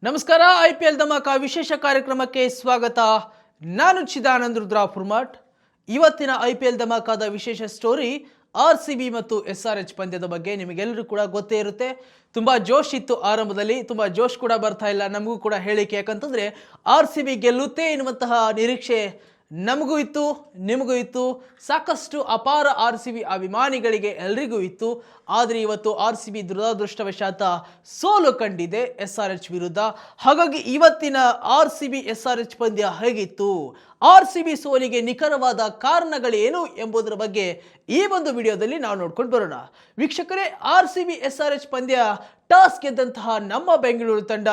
ನಮಸ್ಕಾರ. IPL ಧಮಾಕ ವಿಶೇಷ ಕಾರ್ಯಕ್ರಮಕ್ಕೆ ಸ್ವಾಗತ. ನಾನು ಚಿದಾನಂದ್ ರುದ್ರಾ ಫುರ್ಮಾಟ್. ಇವತ್ತಿನ IPL ಧಮಾಕದ ವಿಶೇಷ ಸ್ಟೋರಿ RCB ಮತ್ತು SRH ಪಂದ್ಯದ ಬಗ್ಗೆ. ನಿಮಗೆಲ್ಲರೂ ಕೂಡ ಗೊತ್ತೇ ಇರುತ್ತೆ. ತುಂಬಾ ಜೋಶ್ ಇತ್ತು ಆರಂಭದಲ್ಲಿ, ತುಂಬಾ ಜೋಶ್ ಕೂಡ ಬರ್ತಾ ಇಲ್ಲ ನಮಗೂ ಕೂಡ ಹೇಳಿಕೆ. ಯಾಕಂತಂದ್ರೆ RCB ಗೆಲ್ಲುತ್ತೆ ಎನ್ನುವಂತಹ ನಿರೀಕ್ಷೆ ನಮಗೂ ಇತ್ತು, ನಿಮಗೂ ಇತ್ತು, ಸಾಕಷ್ಟು ಅಪಾರ RCB ಅಭಿಮಾನಿಗಳಿಗೆ ಎಲ್ರಿಗೂ ಇತ್ತು. ಆದರೆ ಇವತ್ತು RCB ದುರದೃಷ್ಟವಶಾತ್ ಸೋಲು ಕಂಡಿದೆ SRH ವಿರುದ್ಧ. ಹಾಗಾಗಿ ಇವತ್ತಿನ RCB SRH ಪಂದ್ಯ ಹೇಗಿತ್ತು, RCB ಸೋಲಿಗೆ ನಿಖರವಾದ ಕಾರಣಗಳೇನು ಎಂಬುದರ ಬಗ್ಗೆ ಈ ಒಂದು ವಿಡಿಯೋದಲ್ಲಿ ನಾವು ನೋಡ್ಕೊಂಡು ಬರೋಣ. ವೀಕ್ಷಕರೇ, RCB SRH ಪಂದ್ಯ ಟಾಸ್ ಗೆದ್ದಂತಹ ನಮ್ಮ ಬೆಂಗಳೂರು ತಂಡ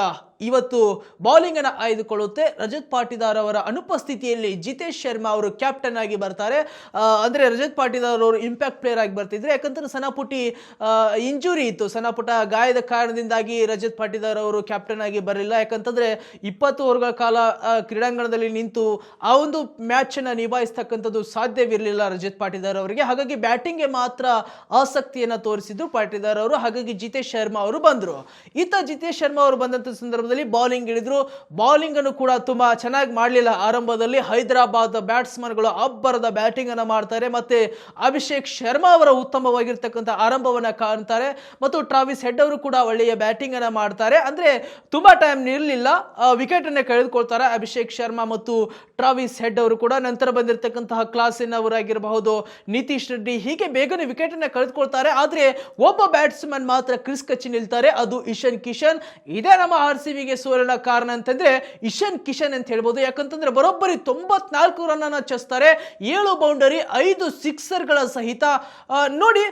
ಇವತ್ತು ಬೌಲಿಂಗ್ ಅನ್ನು ಆಯ್ದುಕೊಳ್ಳುತ್ತೆ. ರಜತ್ ಪಾಟಿದಾರ್ ಅವರ ಅನುಪಸ್ಥಿತಿಯಲ್ಲಿ ಜಿತೇಶ್ ಶರ್ಮಾ ಅವರು ಕ್ಯಾಪ್ಟನ್ ಆಗಿ ಬರ್ತಾರೆ. ಅಂದ್ರೆ ರಜತ್ ಪಾಟಿದಾರ್ ಅವರು ಇಂಪ್ಯಾಕ್ಟ್ ಪ್ಲೇಯರ್ ಆಗಿ ಬರ್ತಿದ್ರೆ, ಯಾಕಂದ್ರೆ ಸಣ್ಣಪುಟ್ಟಿ ಇಂಜುರಿ ಇತ್ತು, ಸಣ್ಣಪುಟ್ಟ ಗಾಯದ ಕಾರಣದಿಂದಾಗಿ ರಜತ್ ಪಾಟಿದಾರ್ ಅವರು ಕ್ಯಾಪ್ಟನ್ ಆಗಿ ಬರಲಿಲ್ಲ. ಯಾಕಂತಂದ್ರೆ 20 ಓವರ್ಗಳ ಕಾಲ ಕ್ರೀಡಾಂಗಣದಲ್ಲಿ ನಿಂತು ಆ ಒಂದು ಮ್ಯಾಚ್ ಅನ್ನ ನಿಭಾಯಿಸ್ತಕ್ಕಂಥದ್ದು ಸಾಧ್ಯವಿರಲಿಲ್ಲ ರಜತ್ ಪಾಟಿದಾರ್ ಅವರಿಗೆ. ಹಾಗಾಗಿ ಬ್ಯಾಟಿಂಗ್ಗೆ ಮಾತ್ರ ಆಸಕ್ತಿಯನ್ನ ತೋರಿಸಿದ್ರು ಪಾಟಿದಾರ್ ಅವರು. ಹಾಗಾಗಿ ಜಿತೇಶ್ ಶರ್ಮಾ ಅವರು ಬಂದ್ರು. ಜಿತೇಶ್ ಶರ್ಮಾ ಅವರು ಬಂದಂತ ಸಂದರ್ಭದಲ್ಲಿ ಬೌಲಿಂಗ್ ಇಳಿದ್ರು. ಬೌಲಿಂಗ್ ಅನ್ನು ಕೂಡ ತುಂಬಾ ಚೆನ್ನಾಗಿ ಮಾಡಲಿಲ್ಲ ಆರಂಭದಲ್ಲಿ. ಹೈದರಾಬಾದ್ ಬ್ಯಾಟ್ಸ್ಮನ್ ಗಳು ಅಬ್ಬರದ ಬ್ಯಾಟಿಂಗ್ ಅನ್ನ ಮಾಡ್ತಾರೆ. ಮತ್ತೆ ಅಭಿಷೇಕ್ ಶರ್ಮಾ ಅವರ ಉತ್ತಮವಾಗಿರ್ತಕ್ಕಂಥ ಆರಂಭವನ್ನ ಕಾಣ್ತಾರೆ. ಮತ್ತು ಟ್ರಾವಿಸ್ ಹೆಡ್ ಅವರು ಕೂಡ ಒಳ್ಳೆಯ ಬ್ಯಾಟಿಂಗ್ ಅನ್ನ ಮಾಡ್ತಾರೆ. ಅಂದ್ರೆ ತುಂಬಾ ಟೈಮ್ ನಿಲ್ಲಲಿಲ್ಲ, ವಿಕೆಟ್ ಅನ್ನ ಕಳೆದುಕೊಳ್ತಾರೆ ಅಭಿಷೇಕ್ ಶರ್ಮಾ ಮತ್ತು ಟ್ರಾವಿಸ್ ಹೆಡ್ ಅವರು ಕೂಡ. ನಂತರ ಬಂದಿರತಕ್ಕಂತಹ ಕ್ಲಾಸಿನ್ ಅವರಾಗಿರಬಹುದು, ನಿತೀಶ್ ರೆಡ್ಡಿ, ಹೀಗೆ ಬೇಗನೆ ವಿಕೆಟ್ ಅನ್ನ ಕಳೆದುಕೊಳ್ತಾರೆ. ಆದ್ರೆ ಒಬ್ಬ ಬ್ಯಾಟ್ಸ್ಮನ್ ಮಾತ್ರ ಕ್ರಿಸ್ ಕಚ್ಚಿ ನಿಲ್ತಾರೆ, ಅದು ಇಶಾನ್ ಕಿಶನ್. ಇದೇ ನಮ್ಮ RCBಗೆ ಸೋಲಿನ ಕಾರಣ ಅಂತಂದ್ರೆ ಇಶಾನ್ ಕಿಶನ್ ಅಂತ ಹೇಳ್ಬೋದು. ಯಾಕಂತಂದ್ರೆ ಬರೋಬ್ಬರಿ 94 ರನ್ ಅನ್ನ ಚಸ್ತಾರೆ, 7 ಬೌಂಡರಿ, 5 ಸಿಕ್ಸರ್ಗಳ ಸಹಿತ. ನೋಡಿ,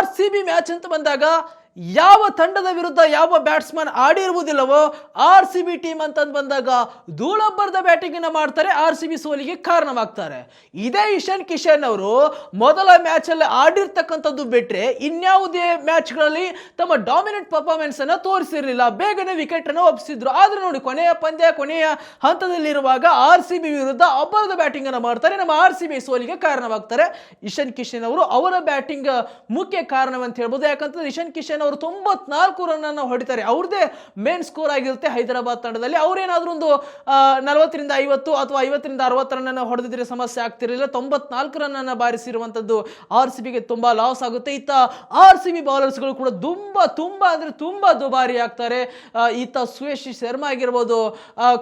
RCB ಮ್ಯಾಚ್ ಅಂತ ಬಂದಾಗ ಯಾವ ತಂಡದ ವಿರುದ್ಧ ಯಾವ ಬ್ಯಾಟ್ಸ್ಮನ್ ಆಡಿರುವುದಿಲ್ಲವೋ RCB ಟೀಮ್ ಅಂತ ಬಂದಾಗ ಧೂಳಬ್ಬರದ ಬ್ಯಾಟಿಂಗ್ ಅನ್ನ ಮಾಡ್ತಾರೆ, RCB ಸೋಲಿಗೆ ಕಾರಣವಾಗ್ತಾರೆ. ಇದೇ ಇಶಾನ್ ಕಿಶನ್ ಅವರು ಮೊದಲ ಮ್ಯಾಚ್ ಅಲ್ಲಿ ಆಡಿರ್ತಕ್ಕಂಥದ್ದು ಬಿಟ್ರೆ ಇನ್ಯಾವುದೇ ಮ್ಯಾಚ್ ಗಳಲ್ಲಿ ತಮ್ಮ ಡಾಮಿನೆಂಟ್ ಪರ್ಫಾರ್ಮೆನ್ಸ್ ಅನ್ನ ತೋರಿಸಿರಲಿಲ್ಲ, ಬೇಗನೆ ವಿಕೆಟ್ ಅನ್ನು ಒಪ್ಪಿಸಿದ್ರು. ಆದ್ರೆ ನೋಡಿ, ಕೊನೆಯ ಹಂತದಲ್ಲಿರುವಾಗ RCB ವಿರುದ್ಧ ಅಬ್ಬರದ ಬ್ಯಾಟಿಂಗ್ ಅನ್ನ ಮಾಡ್ತಾರೆ, ನಮ್ಮ RCB ಸೋಲಿಗೆ ಕಾರಣವಾಗ್ತಾರೆ. ಇಶಾನ್ ಕಿಶನ್ ಅವರು ಅವರ ಬ್ಯಾಟಿಂಗ್ ಮುಖ್ಯ ಕಾರಣವಂತ ಹೇಳ್ಬೋದು. ಯಾಕಂತಂದ್ರೆ ಇಶಾನ್ ಕಿಶನ್ ಅವರು 94 ರನ್ ಅನ್ನು ಹೊಡಿತಾರೆ, ಅವ್ರದೇ ಮೇನ್ ಸ್ಕೋರ್ ಆಗಿರುತ್ತೆ ಹೈದರಾಬಾದ್ ತಂಡದಲ್ಲಿ. ಅವ್ರೇನಾದ್ರೂ ಒಂದು 40 ರಿಂದ 50 ಅಥವಾ 50 ರಿಂದ 60 ರನ್ ಅನ್ನು ಹೊಡೆದಿದ್ರೆ ಸಮಸ್ಯೆ ಆಗ್ತಿರಲಿಲ್ಲ. 94 ರನ್ ಅನ್ನು ಬಾರಿಸಿರುವಂತದ್ದು RCBಗೆ ತುಂಬಾ ಲಾಸ್ ಆಗುತ್ತೆ. ಇತ್ತ RCB ಬೌಲರ್ಸ್ ಗಳು ಕೂಡ ತುಂಬಾ ದುಬಾರಿ ಆಗ್ತಾರೆ. ಈತ ಸುಯೇಶ್ ಶರ್ಮಾ ಆಗಿರ್ಬೋದು,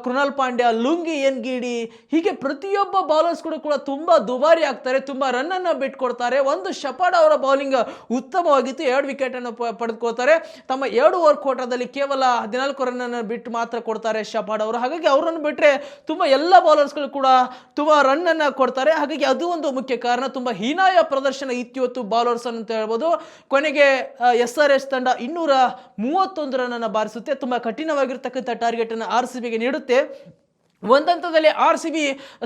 ಕೃಣಾಲ್ ಪಾಂಡ್ಯ, ಲುಂಗಿ ಎನ್ಗಿಡಿ, ಹೀಗೆ ಪ್ರತಿಯೊಬ್ಬ ಬೌಲರ್ಸ್ ಕೂಡ ತುಂಬಾ ದುಬಾರಿ ಆಗ್ತಾರೆ, ತುಂಬಾ ರನ್ ಅನ್ನು ಬಿಟ್ಕೊಡ್ತಾರೆ. ಒಂದು ಶಪಾಡ್ ಅವರ ಬೌಲಿಂಗ್ ಉತ್ತಮವಾಗಿತ್ತು, 2 ವಿಕೆಟ್ ಅನ್ನು ಪಡೆದುಕೊಳ್ತಾರೆ. ತಮ್ಮ 2 ಓವರ್ ಕೋಟಾದಲ್ಲಿ ಕೇವಲ 14 ರನ್ ಅನ್ನು ಬಿಟ್ಟು ಮಾತ್ರ ಕೊಡ್ತಾರೆ ಶಪಾಡ್ ಅವರು. ಹಾಗಾಗಿ ಅವರನ್ನು ಬಿಟ್ಟರೆ ತುಂಬಾ ಎಲ್ಲ ಬೌಲರ್ಸ್ ಗಳು ಕೂಡ ತುಂಬಾ ರನ್ ಅನ್ನ ಕೊಡ್ತಾರೆ. ಹಾಗಾಗಿ ಅದು ಒಂದು ಮುಖ್ಯ ಕಾರಣ. ತುಂಬಾ ಹೀನಾಯ ಪ್ರದರ್ಶನ ಇತ್ತು ಬೌಲರ್ಸ್ ಅಂತ ಹೇಳ್ಬೋದು. ಕೊನೆಗೆ SRH ತಂಡ 231 ರನ್ ಅನ್ನು ಬಾರಿಸುತ್ತೆ. ತುಂಬಾ ಕಠಿಣವಾಗಿರ್ತಕ್ಕಂಥ ಟಾರ್ಗೆಟ್ ಅನ್ನು RCBಗೆ ನೀಡುತ್ತೆ. ಒಂದಂತದಲ್ಲಿ RCB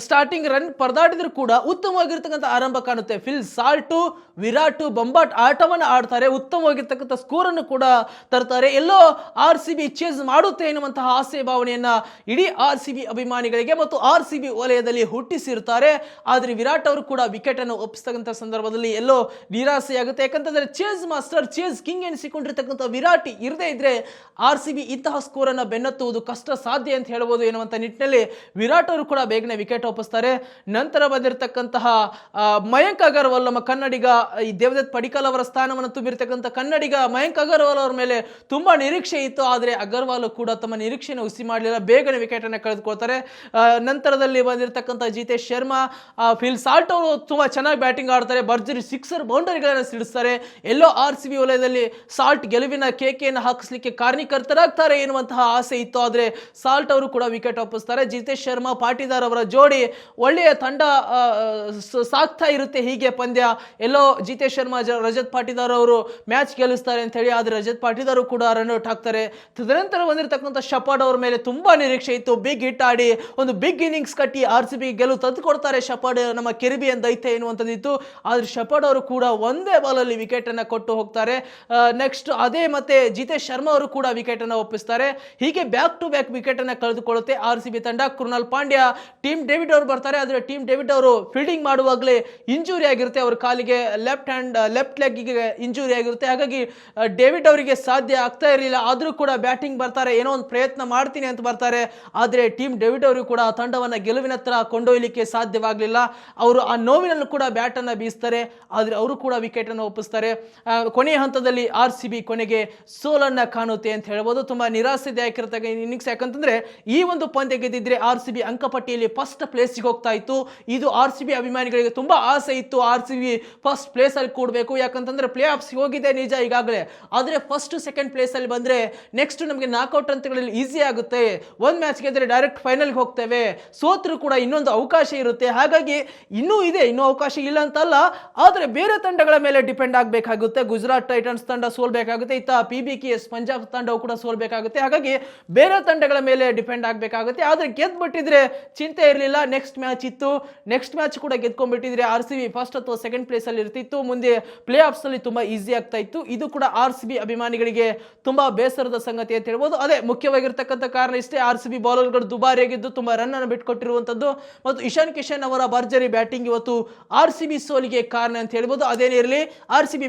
ಸ್ಟಾರ್ಟಿಂಗ್ ರನ್ ಪರದಾಡಿದ್ರು ಕೂಡ ಉತ್ತಮವಾಗಿರ್ತಕ್ಕಂಥ ಆರಂಭ ಕಾಣುತ್ತೆ. ಫಿಲ್ ಸಾಲ್ಟು, ವಿರಾಟ್, ಬೊಂಬಾಟ್ ಆಟವನ್ನು ಆಡ್ತಾರೆ, ಉತ್ತಮವಾಗಿರ್ತಕ್ಕಂಥ ಸ್ಕೋರ್ ಅನ್ನು ಕೂಡ ತರ್ತಾರೆ. ಎಲ್ಲೋ RCB ಚೇಸ್ ಮಾಡುತ್ತೆ ಎನ್ನುವಂತಹ ಆಸೆ ಭಾವನೆಯನ್ನ ಇಡೀ RCB ಅಭಿಮಾನಿಗಳಿಗೆ ಮತ್ತು RCB ವಲಯದಲ್ಲಿ ಹುಟ್ಟಿಸಿರ್ತಾರೆ. ಆದರೆ ವಿರಾಟ್ ಅವರು ಕೂಡ ವಿಕೆಟ್ ಅನ್ನು ಒಪ್ಪಿಸ್ತಕ್ಕಂಥ ಸಂದರ್ಭದಲ್ಲಿ ಎಲ್ಲೋ ನಿರಾಸೆಯಾಗುತ್ತೆ. ಯಾಕಂತಂದ್ರೆ ಚೇಸ್ ಮಾಸ್ಟರ್, ಚೇಸ್ ಕಿಂಗ್ ಎನಿಸಿಕೊಂಡಿರ್ತಕ್ಕಂಥ ವಿರಾಟ್ ಇರದೇ ಇದ್ರೆ RCB ಇಂತಹ ಸ್ಕೋರ್ ಅನ್ನು ಬೆನ್ನತ್ತುವುದು ಕಷ್ಟ ಸಾಧ್ಯ ಅಂತ ಹೇಳ್ಬೋದು ಎನ್ನುವಂತ ನಿಟ್ಟಿನಲ್ಲಿ ವಿರಾಟ್ ಅವರು ಕೂಡ ಬೇಗನೆ ವಿಕೆಟ್ ಒಪ್ಪಿಸ್ತಾರೆ. ನಂತರ ಬಂದಿರತಕ್ಕಂತಹ ಮಯಾಂಕ್ ಅಗರ್ವಾಲ್, ನಮ್ಮ ಕನ್ನಡಿಗ, ಈ ದೇವದತ್ ಪಡಿಕ್ಕಲ್ ಅವರ ಸ್ಥಾನವನ್ನು ತುಂಬಿರ್ತಕ್ಕಂಥ ಕನ್ನಡಿಗ ಮಯಾಂಕ್ ಅಗರ್ವಾಲ್ ಅವರ ಮೇಲೆ ತುಂಬಾ ನಿರೀಕ್ಷೆ ಇತ್ತು. ಆದರೆ ಅಗರ್ವಾಲ್ ಕೂಡ ತಮ್ಮ ನಿರೀಕ್ಷೆಯನ್ನು ಹುಸಿ ಮಾಡಲಿಲ್ಲ, ಬೇಗನೆ ವಿಕೆಟ್ ಅನ್ನು ಕಳೆದುಕೊಳ್ತಾರೆ. ನಂತರದಲ್ಲಿ ಬಂದಿರತಕ್ಕಂಥ ಜಿತೇಶ್ ಶರ್ಮಾ, ಫಿಲ್ ಸಾಲ್ಟ್ ಅವರು ತುಂಬಾ ಚೆನ್ನಾಗಿ ಬ್ಯಾಟಿಂಗ್ ಆಡ್ತಾರೆ, ಭರ್ಜರಿ ಸಿಕ್ಸರ್ ಬೌಂಡರಿಗಳನ್ನು ಸಿಡಿಸ್ತಾರೆ. ಎಲ್ಲೋ RCB ವಲಯದಲ್ಲಿ ಸಾಲ್ಟ್ ಗೆಲುವಿನ ಕೇಕೆಯನ್ನು ಹಾಕಿಸ್ಲಿಕ್ಕೆ ಕಾರಣೀಕರ್ತರಾಗ್ತಾರೆ ಎನ್ನುವಂತಹ ಆಸೆ ಇತ್ತು. ಆದರೆ ಸಾಲ್ಟ್ ಅವರು ಕೂಡ ವಿಕೆಟ್ ಒಪ್ಪಿಸ್ತಾರೆ. ಜಿತೇಶ್ ಶರ್ಮಾ, ಪಾಟಿದಾರ್ ಅವರ ಜೋಡಿ ಒಳ್ಳೆಯ ತಂಡ ಸಾಕ್ತಾ ಇರುತ್ತೆ ಹೀಗೆ ಪಂದ್ಯ. ಎಲ್ಲೋ ಜಿತೇಶ್ ಶರ್ಮಾ, ರಜತ್ ಪಾಟಿದಾರ್ ಅವರು ಮ್ಯಾಚ್ ಗೆಲ್ಲಿಸ್ತಾರೆ ಅಂತ ಹೇಳಿ, ಆದ್ರೆ ರಜತ್ ಪಾಟಿದಾರ್ ಕೂಡ ರನ್ಔಟ್ ಹಾಕ್ತಾರೆ. ತದನಂತರ ಬಂದಿರತಕ್ಕಂಥ ಶಪಾಡ್ ಅವರ ಮೇಲೆ ತುಂಬಾ ನಿರೀಕ್ಷೆ ಇತ್ತು, ಬಿಗ್ ಹಿಟ್ ಆಡಿ ಒಂದು ಬಿಗ್ ಇನ್ನಿಂಗ್ಸ್ ಕಟ್ಟಿ RCB ಗೆಲುವು ತಂದು ಕೊಡ್ತಾರೆ ಶಪಾಡ್, ನಮ್ಮ ಕೆರಿಬಿಯನ್ ದೈತ್ಯ ಎನ್ನುವಂಥದ್ದಿತ್ತು. ಆದ್ರೆ ಶಪಾಡ್ ಅವರು ಕೂಡ ಒಂದೇ ಬಾಲ್ ಅಲ್ಲಿ ವಿಕೆಟ್ ಅನ್ನ ಕೊಟ್ಟು ಹೋಗ್ತಾರೆ. ನೆಕ್ಸ್ಟ್ ಅದೇ ಮತ್ತೆ ಜಿತೇಶ್ ಶರ್ಮಾ ಅವರು ಕೂಡ ವಿಕೆಟ್ ಅನ್ನ ಒಪ್ಪಿಸ್ತಾರೆ. ಹೀಗೆ ಬ್ಯಾಕ್ ಟು ಬ್ಯಾಕ್ ವಿಕೆಟ್ ಅನ್ನ ಕಳೆದುಕೊಳ್ಳುತ್ತೆ RCB ತಂಡ. ತಂಡ. ಕೃಣಾಲ್ ಪಾಂಡ್ಯ, ಟೀಮ್ ಡೇವಿಡ್ ಅವರು ಬರ್ತಾರೆ. ಆದರೆ ಟೀಮ್ ಡೇವಿಡ್ ಅವರು ಫೀಲ್ಡಿಂಗ್ ಮಾಡುವಾಗಲೇ ಇಂಜುರಿ ಆಗಿರುತ್ತೆ, ಅವ್ರ ಕಾಲಿಗೆ ಲೆಫ್ಟ್ ಲೆಗ್ಗಿಗೆ ಇಂಜುರಿ ಆಗಿರುತ್ತೆ. ಹಾಗಾಗಿ ಡೇವಿಡ್ ಅವರಿಗೆ ಸಾಧ್ಯ ಆಗ್ತಾ ಇರಲಿಲ್ಲ. ಆದರೂ ಕೂಡ ಬ್ಯಾಟಿಂಗ್ ಬರ್ತಾರೆ, ಏನೋ ಒಂದು ಪ್ರಯತ್ನ ಮಾಡ್ತೀನಿ ಅಂತ ಬರ್ತಾರೆ. ಆದರೆ ಟೀಮ್ ಡೇವಿಡ್ ಅವರು ಕೂಡ ತಂಡವನ್ನು ಗೆಲುವಿನ ಹತ್ರ ಕೊಂಡೊಯ್ಯಲಿಕ್ಕೆ ಸಾಧ್ಯವಾಗಲಿಲ್ಲ. ಅವರು ಆ ನೋವಿನಲ್ಲೂ ಕೂಡ ಬ್ಯಾಟನ್ನು ಬೀಸ್ತಾರೆ, ಆದರೆ ಅವರು ಕೂಡ ವಿಕೆಟನ್ನು ಒಪ್ಪಿಸ್ತಾರೆ. ಕೊನೆಯ ಹಂತದಲ್ಲಿ RCB ಕೊನೆಗೆ ಸೋಲನ್ನು ಕಾಣುತ್ತೆ ಅಂತ ಹೇಳ್ಬೋದು. ತುಂಬ ನಿರಾಸೆದಾಯಕಿರತಕ್ಕ ಇನ್ನಿಂಗ್ಸ್. ಯಾಕಂತಂದ್ರೆ ಈ ಒಂದು ಪಂದ್ಯ ಗೆದ್ದಿದ್ರೆ RCB ಅಂಕಪಟ್ಟಿಯಲ್ಲಿ ಫಸ್ಟ್ ಪ್ಲೇಸ್ಗೆ ಹೋಗ್ತಾ ಇತ್ತು. ಇದು RCB ಅಭಿಮಾನಿಗಳಿಗೆ ತುಂಬಾ ಆಸೆ ಇತ್ತು, RCB ಫಸ್ಟ್ ಪ್ಲೇಸ್ ಅಲ್ಲಿ ಕೂಡಬೇಕು. ಯಾಕಂತಂದ್ರೆ ಪ್ಲೇ ಆಫ್ಸ್ ಹೋಗಿದೆ ನಿಜ ಈಗಾಗಲೇ, ಆದರೆ ಫಸ್ಟ್ ಸೆಕೆಂಡ್ ಪ್ಲೇಸ್ ಅಲ್ಲಿ ಬಂದ್ರೆ ನೆಕ್ಸ್ಟ್ ನಮಗೆ ನಾಕ್ಔಟ್ ಹಂತಗಳಲ್ಲಿ ಈಸಿ ಆಗುತ್ತೆ. ಒಂದು ಮ್ಯಾಚ್ ಗೆದ್ರೆ ಡೈರೆಕ್ಟ್ ಫೈನಲ್ಗೆ ಹೋಗ್ತೇವೆ, ಸೋತ್ರು ಕೂಡ ಇನ್ನೊಂದು ಅವಕಾಶ ಇರುತ್ತೆ. ಹಾಗಾಗಿ ಇನ್ನೂ ಅವಕಾಶ ಇಲ್ಲ ಅಂತಲ್ಲ, ಆದರೆ ಬೇರೆ ತಂಡಗಳ ಮೇಲೆ ಡಿಪೆಂಡ್ ಆಗಬೇಕಾಗುತ್ತೆ. ಗುಜರಾತ್ ಟೈಟನ್ಸ್ ತಂಡ ಸೋಲ್ಬೇಕಾಗುತ್ತೆ, ಇತ್ತ PBKS ಪಂಜಾಬ್ ತಂಡವು ಕೂಡ ಸೋಲ್ಬೇಕಾಗುತ್ತೆ. ಹಾಗಾಗಿ ಬೇರೆ ತಂಡಗಳ ಮೇಲೆ ಡಿಪೆಂಡ್ ಆಗಬೇಕಾಗುತ್ತೆ. ಆದರೆ ಗೆದ್ಬಿಟ್ಟಿದ್ರೆ ಚಿಂತೆ ಇರಲಿಲ್ಲ, ನೆಕ್ಸ್ಟ್ ಮ್ಯಾಚ್ ಇತ್ತು, ನೆಕ್ಸ್ಟ್ ಮ್ಯಾಚ್ ಕೂಡ ಗೆದ್ಕೊಂಡ್ಬಿಟ್ಟಿದ್ರೆ RCB ಫಸ್ಟ್ ಅಥವಾ ಸೆಕೆಂಡ್ ಪ್ಲೇಸ್ ಅಲ್ಲಿ ಇರ್ತಿತ್ತು, ಮುಂದೆ ಪ್ಲೇ ಆಫ್ಸ್ ಅಲ್ಲಿ ತುಂಬಾ ಈಸಿ ಆಗ್ತಾ ಇತ್ತು. ಇದು ಕೂಡ RCB ಅಭಿಮಾನಿಗಳಿಗೆ ತುಂಬಾ ಬೇಸರದ ಸಂಗತಿ ಅಂತ ಹೇಳ್ಬೋದು. ಅದೇ ಮುಖ್ಯವಾಗಿರ್ತಕ್ಕಂಥ ಕಾರಣ ಇಷ್ಟೇ, RCB ಬೌಲರ್ಗಳು ದುಬಾರಿಯಾಗಿದ್ದು ತುಂಬಾ ರನ್ ಅನ್ನು ಬಿಟ್ಕೊಟ್ಟಿರುವಂತದ್ದು ಮತ್ತು ಇಶಾನ್ ಕಿಶನ್ ಅವರ ಭರ್ಜರಿ ಬ್ಯಾಟಿಂಗ್ ಇವತ್ತು RCB ಸೋಲಿಗೆ ಕಾರಣ ಅಂತ ಹೇಳ್ಬೋದು. ಅದೇನೇ ಇರಲಿ, RCB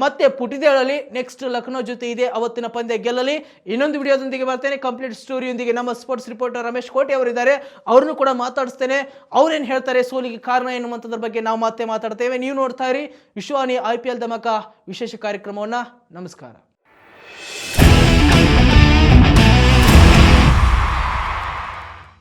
ಮತ್ತೆ ಪುಟಿದೇಳಲಿ, ನೆಕ್ಸ್ಟ್ ಲಕ್ನೋ ಜೊತೆ ಇದೆ, ಅವತ್ತಿನ ಪಂದ್ಯ ಗೆಲ್ಲಲಿ. ಇನ್ನೊಂದು ವಿಡಿಯೋದೊಂದಿಗೆ ಬರ್ತೇನೆ, ಕಂಪ್ಲೀಟ್ ಸ್ಟೋರಿಯೊಂದಿಗೆ. ನಮ್ಮ ಸ್ಪೋರ್ಟ್ಸ್ ರಿಪೋರ್ಟರ್ ರಮೇಶ್ ಕೋಟೆ ಅವರಿದ್ದಾರೆ, ಅವ್ರನ್ನು ಕೂಡ ಮಾತಾಡಿಸ್ತೇನೆ. ಅವ್ರೇನು ಹೇಳ್ತಾರೆ, ಸೋಲಿಗೆ ಕಾರಣ ಎನ್ನುವಂಥದ್ರ ಬಗ್ಗೆ ನಾವು ಮತ್ತೆ ಮಾತಾಡ್ತೇವೆ. ನೀವು ನೋಡ್ತಾ ಇರಿ ವಿಶ್ವಾನಿ IPL ಧಮಾಕ ವಿಶೇಷ ಕಾರ್ಯಕ್ರಮವನ್ನ. ನಮಸ್ಕಾರ.